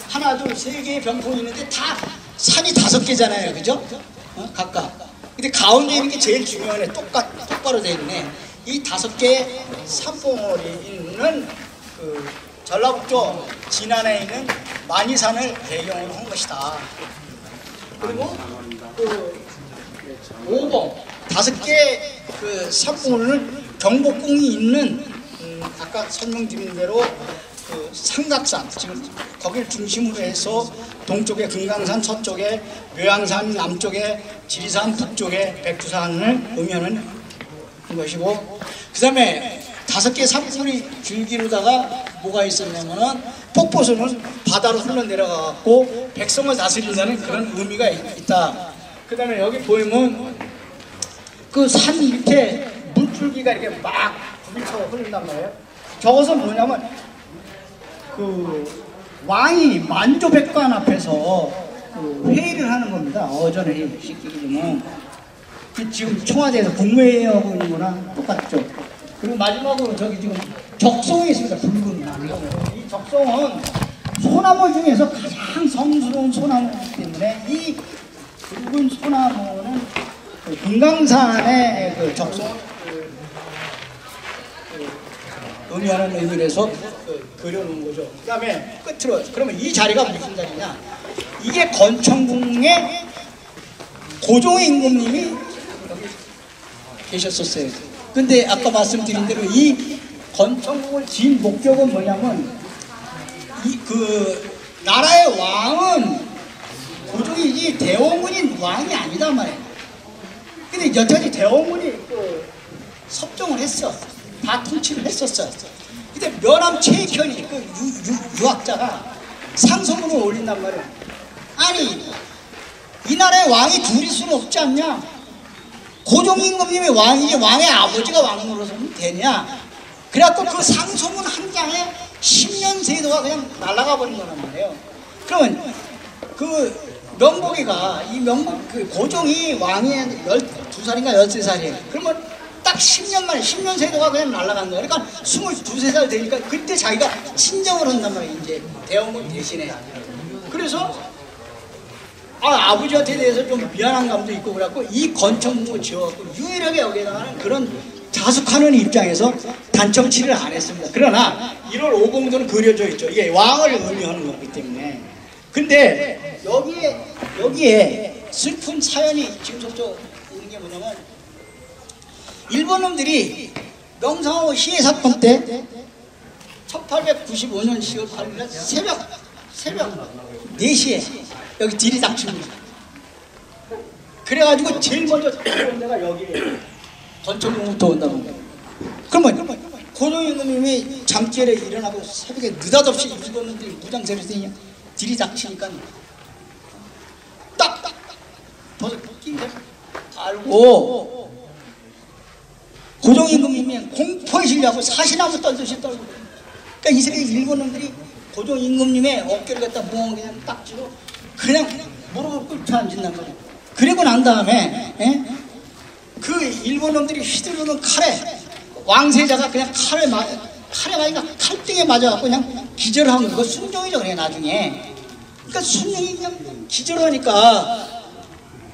S1: 하나 둘 3개의 병풍이 있는데 다 산이 5개잖아요. 그죠? 각각. 근데 가운데 있는 게 제일 중요하네. 똑바로 되어 있네. 이 5개의 산봉우리 있는 그 전라북도 진안에 있는 만이산을 배경으로 한 것이다. 그리고 그 5봉 5개의 그 산봉우리는 경복궁이 있는 아까 설명드린 대로 그 삼각산 지금 거기를 중심으로 해서 동쪽에 금강산, 서쪽에 묘양산, 남쪽에 지리산, 북쪽에 백두산을 의미하는 것이고 그 다음에 5개 산불이 줄기로다가 뭐가 있었냐면은 폭포수는 바다로 흘러내려가고 백성을 다스린다는 그런 의미가 있다. 그 다음에 여기 보이면 그 산 밑에 물줄기가 이렇게 막 부비쳐 흐른단 말이에요. 저것은 뭐냐면 그 왕이 만조백관 앞에서 그 회의를 하는 겁니다. 어전회의 쉽게 얘기하면 지금 청와대에서 국무회의하고 있는 거랑 똑같죠. 그리고 마지막으로 저기 지금 적송이 있습니다. 붉은 이 적송은 소나무 중에서 가장 성스러운 소나무이기 때문에 이 붉은 소나무는 그 금강산의 그 적송을 의미하는 의미에서 그려놓은 거죠. 그 다음에 끝으로 그러면 이 자리가 무슨 자리냐? 이게 건청궁의 고종의 임금님이 여기 계셨었어요. 근데 아까 말씀드린 대로 이 건청궁을 지은 목적은 뭐냐면 이 그 나라의 왕은 고종이지 대원군이 왕이 아니다 말이에요. 근데 여태까지 대원군이 그 섭정을 했어. 다 통치를 했었어. 근데 면함 최익현이 그 유학자가 상소문을 올린단 말이에요. 아니 이 나라의 왕이 둘일 수는 없지 않냐? 고종임금님이 왕이지 왕의 아버지가 왕으로서는 되냐? 그래갖고 그 상소문 한 장에 10년 세도가 그냥 날아가 버린 거란 말이에요. 그러면 그 명복이가 이 명복 그 고종이 왕이 12살인가 13살이에요. 그러면 딱 10년 만에 10년 세도가 그냥 날아간 거예요. 그러니까 22~23살 되니까 그때 자기가 친정을 한단 말이에요. 이제 대원군 대신에. 그래서 아버지한테 대해서 좀 미안한 감도 있고 그래갖고 이 건청궁을 지어갖고 유일하게 여기에다가는 그런 자숙하는 입장에서 단청치를 안 했습니다. 그러나 1월 5봉도는 그려져 있죠. 이게 왕을 의미하는 거기 때문에. 근데 여기에 슬픈 사연이 지금 저쪽 있는 게 뭐냐면 일본 놈들이 명상하고 시해 사건 때 1895년 10월 8일 새벽 4시에 여기 들이닥칩니다. 그래가지고 제일 먼저 들어온 데가 여기에요. 건청궁부터 온다고. 그러면 고종임금님이 잠결에 일어나고 새벽에 느닷없이 일본 놈들이 무장세를 쓰냐 들이닥치니까 딱 벗어 끼게 알고 고종임금님이 공포에 실려고 사시나무 떨듯이 떨고. 그러니까 이 세계 일본 놈들이 고종임금님의 어깨를 갖다 멍 그냥 딱지로 그냥 무릎을 꿇고 앉는단 말이에요. 그리고 난 다음에 그 일본 놈들이 휘두르는 칼에 왕세자가 그냥 칼에 맞으니까 칼등에 맞아갖고 그냥 기절하는 거 순종이죠. 그래 나중에. 그러니까 순종이 그냥 기절하니까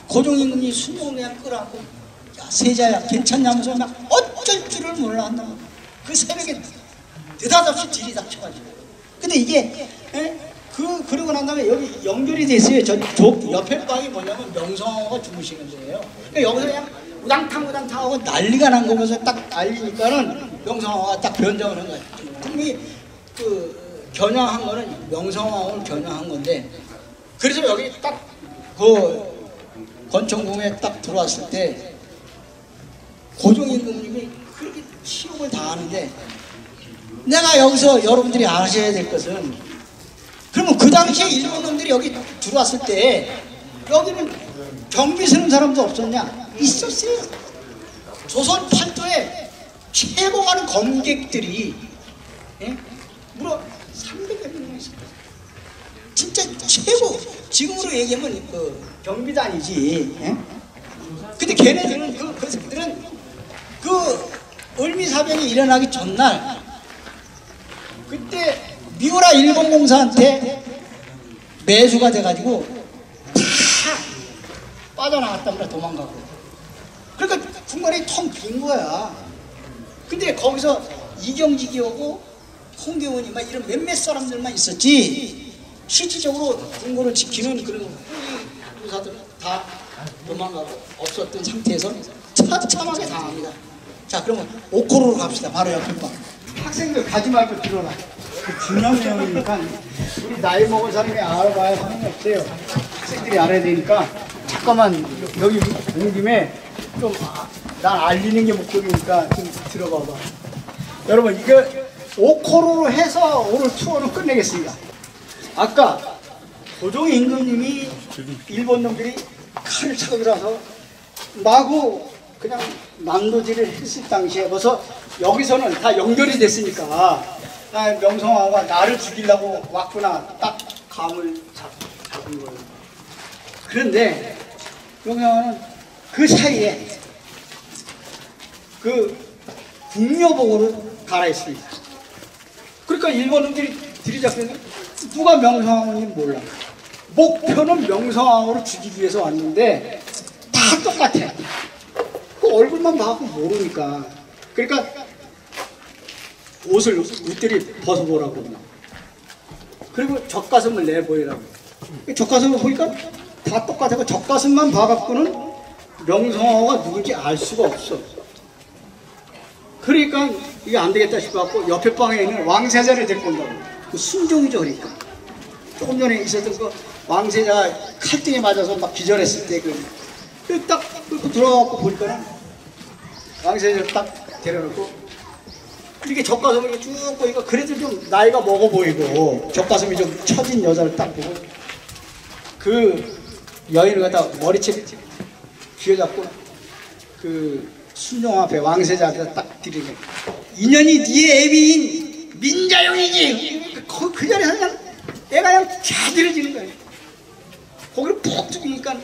S1: 고종임금이 순종을 그냥 끌어안고 야 세자야 괜찮냐면서 막 어쩔 줄을 몰라 한다. 그 새벽에 느닷없이 들이닥쳐가지고. 근데 이게 그러고 난 다음에 여기 연결이 됐어요. 저 옆에 방이 뭐냐면 명성황후가 주무시는 데예요. 그러니까 여기서 그냥 우당탕 하고 난리가 난 거면서 딱 알리니까는 명성황후가 딱 변장을 한 거예요. 그럼 그 겨냥한 거는 명성황후를 겨냥한 건데, 그래서 여기 딱 그 권총궁에 딱 들어왔을 때 고종임금님이 그렇게 치욕을 다하는데, 내가 여기서 여러분들이 아셔야 될 것은, 그러면 그 당시에 일본 놈들이 여기 들어왔을 때 여기는 경비 서는 사람도 없었냐? 있었어요. 조선 팔도에 최고 많은 검객들이 무려 300여 명 있었어요. 진짜 최고. 지금으로 얘기하면 그 경비단이지. 근데 걔네들은 그 새끼들은 그 을미사변이 일어나기 전날, 그때 미우라 일본 공사한테 매수가 돼가지고 다 빠져나갔답니다. 도망가고. 그러니까 중간에 텅 빈 거야. 근데 거기서 이경직이 오고 홍계원이 막 이런 몇몇 사람들만 있었지, 실질적으로 궁궐을 지키는 그런 의사들은 다 도망가고 없었던 상태에서 처참하게 당합니다. 자, 그러면 오코로로 갑시다. 바로 옆에 방. 학생들 가지 말고 들어라. 그 중요한 내용이니까 우리 나이 먹은 사람이 알아봐야 하는 없어요. 학생들이 알아야 되니까 잠깐만 여기 온 김에 좀 난 알리는 게 목적이니까 좀 들어봐봐. 여러분, 이거 오코로로 해서 오늘 투어는 끝내겠습니다. 아까 고종 임금님이 일본 놈들이 칼을 차고 들어와서 마구 그냥 난도질을 했을 당시에 벌써 여기서는 다 연결이 됐으니까 명성황후가 나를 죽이려고 왔구나, 딱 감을 잡은 거예요. 그런데 명성황후는 그 사이에 그 궁녀복으로 갈아입습니다. 그러니까 일본 놈들이 들이잡히는, 누가 명성황후인지 몰라. 목표는 명성황후를 죽이기 위해서 왔는데 다 똑같아. 그 얼굴만 봐도 모르니까. 그러니까 옷을 웃들이 벗어보라고 그러나. 그리고 젖가슴을 내보이라고. 젖가슴을 보니까 다 똑같아서 젖가슴만 봐갖고는 명성황후가 누군지 알 수가 없어. 그러니까 이게 안 되겠다 싶어갖고 옆에 방에 있는 왕세자를 데리고 온다고. 그 순종이죠. 그러니까 조금 전에 있었던 그 왕세자 칼등에 맞아서 막 기절했을 때 딱 들어가갖고 보니까는 왕세자를 딱 데려놓고 이렇게 젖가슴을 쭉 보니까 그래도 좀 나이가 먹어 보이고 젖가슴이 좀 처진 여자를 딱 보고 그 여인을 갖다 머리채 쥐어잡고 그 순종 앞에 왕세자 앞에 딱 들이네. 인연이 네의 애비인 민자용이지. 그 자리에서 그냥 애가 그냥 자들어지는 거예요. 거기를 푹 죽이니까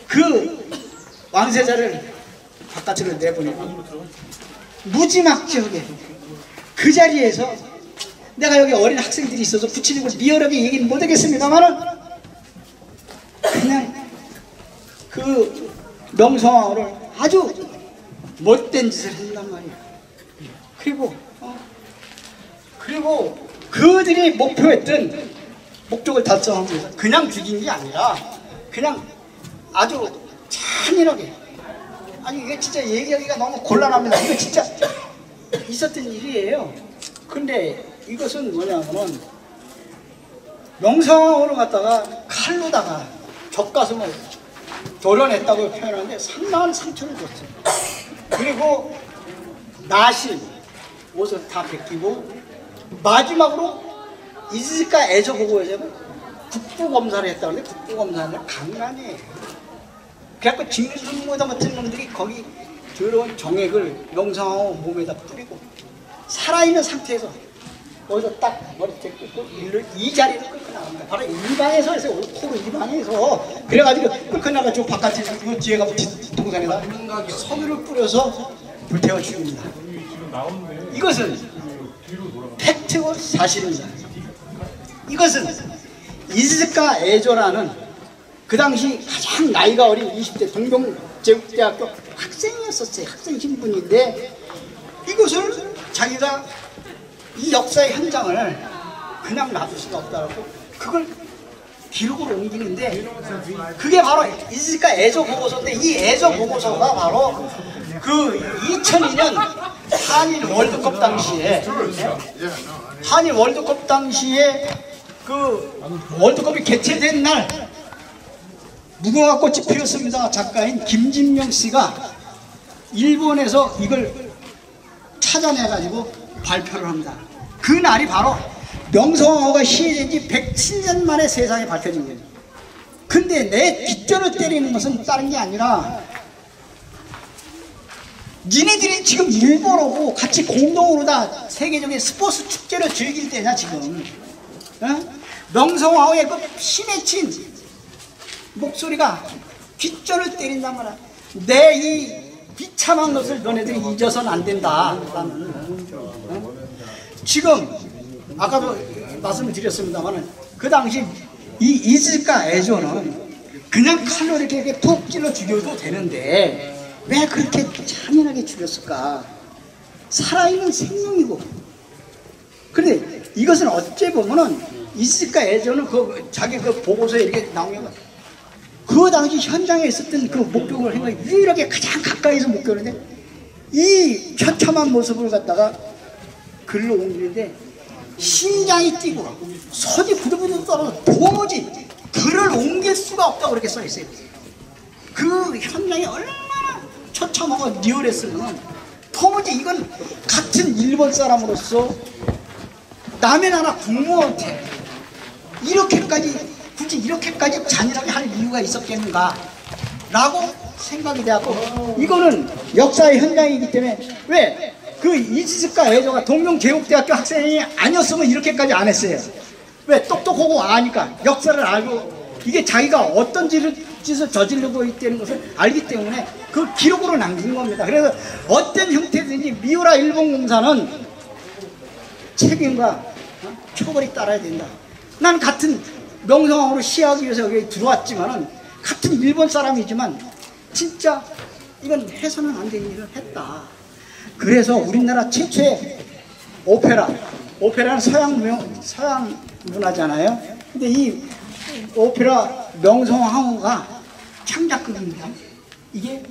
S1: 그 왕세자를 바깥으로 내보내고 무지막지하게 그 자리에서, 내가 여기 어린 학생들이 있어서 구체적으로 리얼하게 얘기는 못하겠습니다만은 그냥 그 명성황후를 아주 못된 짓을 한단 말이야. 그리고 그들이 목표했던 목적을 달성하기 위해서 그냥 죽인 게 아니라 그냥 아주 잔인하게, 아니 이게 진짜 얘기하기가 너무 곤란합니다. 이거 진짜 있었던 일이에요. 근데 이것은 뭐냐면은 명성황후를 갖다가 칼로다가 젖가슴을 도려냈다고 표현하는데 상당한 상처를 줬어요. 그리고 나실 옷을 다 벗기고 마지막으로 이즈카 애조보고에서는 국부검사를 했다는데 국부검사는 강간이에요. 그래갖고 직무다 같은 놈들이 거기 더러운 정액을 명성황후 몸에다 뿌리고 살아있는 상태에서 거기서 딱 머리채 끄고 이 자리를 끌고 나갑니다. 바로 이 방에서 해서 오코로 이 방에서 그래가지고 끌고 나가지고 바깥에 이 뒤에 가면 뒷동산에다 석유를 뿌려서 불태워 죽입니다. 이것은 팩트고 사실입니다. 이것은 이즈카 애조라는 그 당시 가장 나이가 어린 20대 동경제국대학교 학생이었었어요. 학생 신분인데 이것을 자기가 이 역사의 현장을 그냥 놔둘 수가 없다고 그걸 기록으로 옮기는데 그게 바로 이즈카 에조 보고서인데 이 에조 보고서가 바로 그 2002년 한일 월드컵 당시에 한일 월드컵 당시에 그 월드컵이 개최된 날 무궁화 꽃이 피었습니다 작가인 김진명 씨가 일본에서 이걸 찾아내가지고 발표를 합니다. 그 날이 바로 명성황후가 시해진 지 107년 만에 세상에 밝혀진 거예요. 근데 내 뒷전을 때리는 것은 다른 게 아니라 니네들이 지금 일본하고 같이 공동으로 다 세계적인 스포츠 축제를 즐길 때냐 지금. 어? 명성황후의 그 신에 친 목소리가 뒷전을 때린단 말이야. 내 이 비참한 것을 너네들이 잊어서는 안 된다. 어? 지금 아까도 말씀을 드렸습니다만 그 당시 이 이즈카 에조는 그냥 칼로 이렇게 푹 찔러 죽여도 되는데 왜 그렇게 잔인하게 죽였을까? 살아있는 생명이고. 근데 이것은 어째 보면은 이즈카 에조는 그 자기 그 보고서에 이렇게 나오면 그 당시 현장에 있었던 그 목격을 생각해 유일하게 가장 가까이서 목격하는데 이 처참한 모습을 갖다가 글로 옮기는데 심장이 뛰고 손이 부들부들 떨어서 도무지 글을 옮길 수가 없다고 그렇게 써있어요. 그 현장이 얼마나 처참하고 리얼했으면 도무지 이건 같은 일본 사람으로서 남의 나라 국무한테 굳이 이렇게까지 잔인하게 할 이유가 있었겠는가 라고 생각이 되었고 이거는 역사의 현장이기 때문에 왜 그 이즈카 에조가 동명제국대학교 학생이 아니었으면 이렇게까지 안 했어요. 왜? 똑똑하고 아니까 역사를 알고 이게 자기가 어떤 짓을 저지르고 있다는 것을 알기 때문에 그 기록으로 남긴 겁니다. 그래서 어떤 형태든지 미우라 일본공사는 책임과 처벌이 따라야 된다. 난 같은 명성황후로 시하기 위해서 여기 들어왔지만은 같은 일본 사람이지만 진짜 이건 해서는 안 되는 일을 했다. 그래서 우리나라 최초의 오페라는 서양 문화잖아요. 근데 이 오페라 명성황후가 창작극입니다. 이게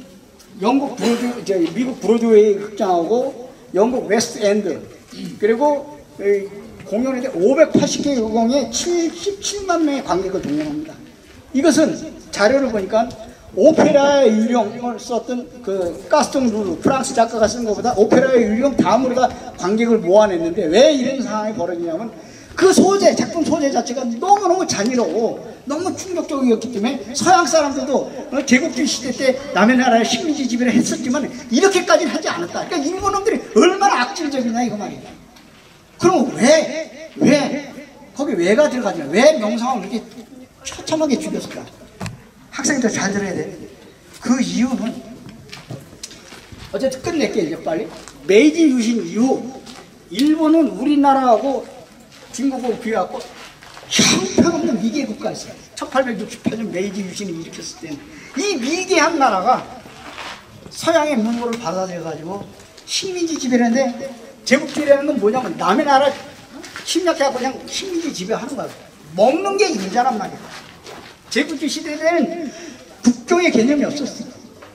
S1: 미국 브로드웨이 극장하고 영국 웨스트 엔드 그리고 공연에 580개 유공에 77만 명의 관객을 동원합니다. 이것은 자료를 보니까 오페라의 유령을 썼던 그 가스통 루르 프랑스 작가가 쓴 것보다 오페라의 유령 다음으로 다 관객을 모아냈는데 왜 이런 상황이 벌어지냐면 그 작품 소재 자체가 너무너무 잔인하고 너무 충격적이었기 때문에 서양 사람들도 제국주의 시대 때 남의 나라의 식민지 지배를 했었지만 이렇게까지는 하지 않았다. 그러니까 일본 놈들이 얼마나 악질적이냐 이거 말이에요. 그럼 왜 거기 왜가 들어가냐? 왜 명성황후를 이렇게 처참하게 죽였을까? 학생들 잘 들어야 돼. 그 이유는 어쨌든 끝낼게 이제 빨리. 메이지 유신 이후 일본은 우리나라하고 중국을 비교하고 형편없는 위기의 국가였어요. 1868년 메이지 유신이 일으켰을 때는 이 위기한 나라가 서양의 문물을 받아들여가지고 식민지 지배를 했는데 제국주의라는 건 뭐냐면 남의 나라 침략해서 그냥 식민지 지배하는 거야. 먹는 게 인자란 말이야. 제국주의 시대 때는 국경의 개념이 없었어.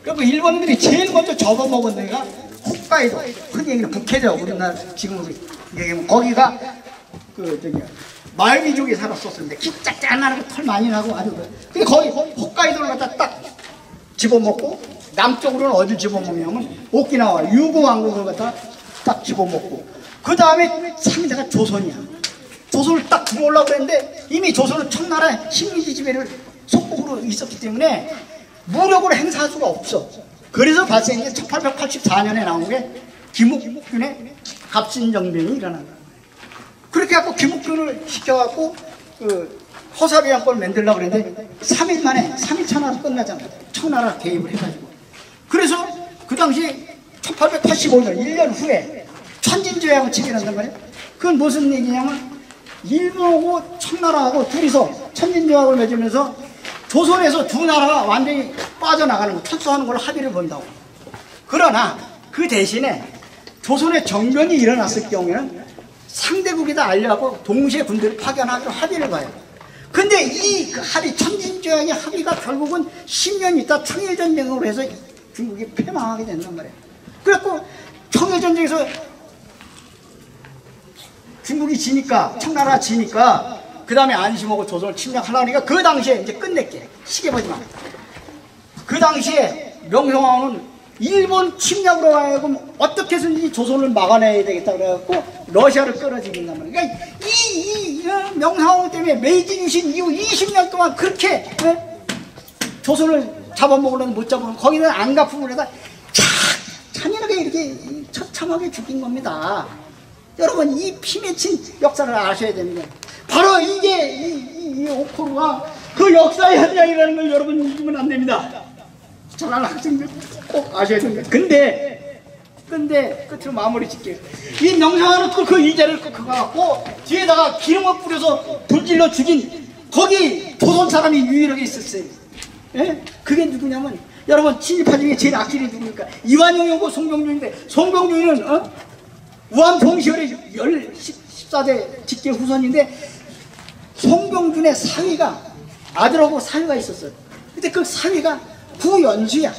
S1: 그리고 일본들이 제일 먼저 접어먹은 데가 홋카이도, 흔히 얘기하는 북해죠. 우리나라 지금 얘기하면 거기가 마을민족이 살았었는데 키 짝짝하고 털 많이 나고 아주 근데 거기 홋카이도를 갖다 딱 집어먹고 남쪽으로는 어딜 집어먹냐면 오키나와 유구 왕국을 갖다 딱 집어먹고 그 다음에 상대가 조선이야. 조선을 딱 들어오려고 했는데 이미 조선은 청나라의 식민지 지배를 속국으로 있었기 때문에 무력으로 행사할 수가 없어. 그래서 발생한 게 1884년에 나온 게 김옥균의 갑신정변이 일어난다. 그렇게 해갖고 김옥균을 시켜갖고 허사비양권을 만들려고 그랬는데 3일 만에 3일 천하로 끝나잖아. 청나라 개입을 해가지고. 그래서 그 당시 1885년 1년 후에 천진조약을 체결한단 말이야. 그건 무슨 얘기냐면 일본하고 청나라하고 둘이서 천진조약을 맺으면서 조선에서 두 나라가 완전히 빠져나가는 거, 철수하는 걸로 합의를 본다고. 그러나 그 대신에 조선의 정변이 일어났을 경우에는 상대국에다 알려고 동시에 군대를 파견하기로 합의를 봐요. 근데 이 합의, 천진조약의 합의가 결국은 10년 있다 청일전쟁으로 해서 중국이 패망하게 된단 말이에요. 그래갖고 청일전쟁에서 중국이 지니까, 청나라가 지니까, 그 다음에 안심하고 조선을 침략하려니까 그 당시에 이제 끝낼게. 시계 보지 마. 그 당시에 명성황후는 일본 침략으로 하여금 어떻게 해서든지 조선을 막아내야 되겠다 그래갖고 러시아를 끌어들인단 말이에요. 그러니까 이 명성황후 때문에 메이지 유신 이후 20년 동안 그렇게 조선을 잡아먹으려면 못 잡아먹으면 거기는 안 갚으면 그래서 잔인하게 이렇게 처참하게 죽인 겁니다. 여러분 이 피맺힌 역사를 아셔야 됩니다. 바로 이게 이 오코루가 그 역사의 현장이라는 걸 여러분 잊으면 안 됩니다. 잘하는 학생들 꼭 아셔야 됩니다. 근데 끝으로 마무리 짓게요. 이 명성황후는 그 이자를 꺾어갖고 뒤에다가 기름을 뿌려서 불질러 죽인 거기 조선 사람이 유일하게 있었어요. 예? 그게 누구냐면 여러분 친일파 중에 제일 악질이 누구니까 이완용이고 송병준인데 송병준은 우한봉시열의 14대 직계 후손인데 송병준의 사위가 아들하고 사위가 있었어요. 근데 그 사위가 구연수야.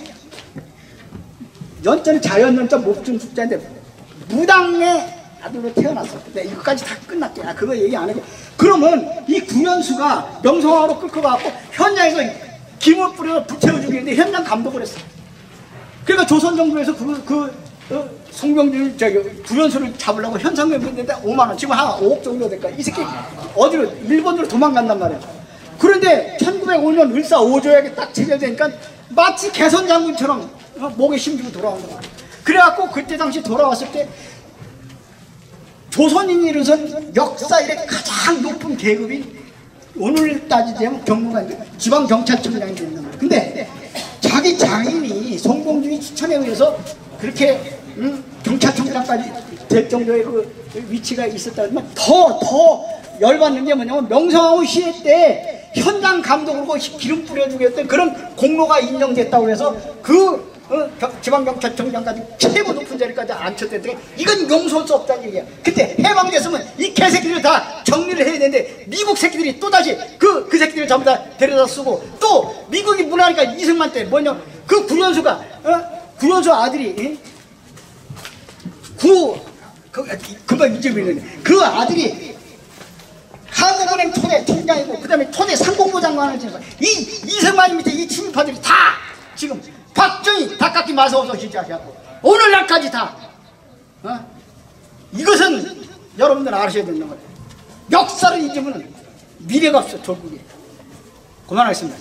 S1: 연자는 자연연자 목중 숙자인데 무당의 아들로 태어났어. 근데 이거까지 다 끝났게. 그거 얘기 안 하고. 그러면 이 구연수가 명성황후로 끌고 가고 현장에서 김을 뿌려서 불태워 죽이는데 현장 감독을 했어. 그러니까 조선 정부에서 송병준 구연수를 잡으려고 현상금을 했는데 5만 원, 지금 한 5억 정도 될까. 이 새끼 어디로 일본으로 도망간단 말이야. 그런데 1905년 을사 5조약에 딱 체결되니까 마치 개선 장군처럼 목에 힘주고 돌아온다. 그래갖고 그때 당시 돌아왔을 때 조선인으로선 역사 이래 가장 높은 계급이 오늘 따지자면 경무관 지방경찰청장이 된단 말이야. 근데 자기 장인이 송병준이 추천에 의해서 그렇게 경찰청장까지 될 정도의 그 위치가 있었다면 더 열받는 게 뭐냐면 명성황후 시해 때 현장 감독으로 기름 뿌려주고 했던 그런 공로가 인정됐다고 해서 그 지방경찰청장까지 최고 높은 자리까지 앉혔는데 이건 용서할 수 없다는 얘기야. 그때 해방됐으면 이 개새끼들 다 정리를 해야 되는데 미국 새끼들이 또다시 그 새끼들을 전부 다 데려다 쓰고 또 미국이 문화니까 이승만 때 뭐냐 그 구연수가 구연수 아들이 그거 잊어버리네. 그 아들이 한국은행 초대 총장이고 그 다음에 초대 상공부 장관을 지내서 이승만 밑에 이 친일파들이 다 지금 박정희 닭깎이 마사오서 시작해갖고 오늘날까지 다 이것은 여러분들 아셔야 되는 거예요. 역사를 잊으면 미래가 없어. 결국에 그만하겠습니다.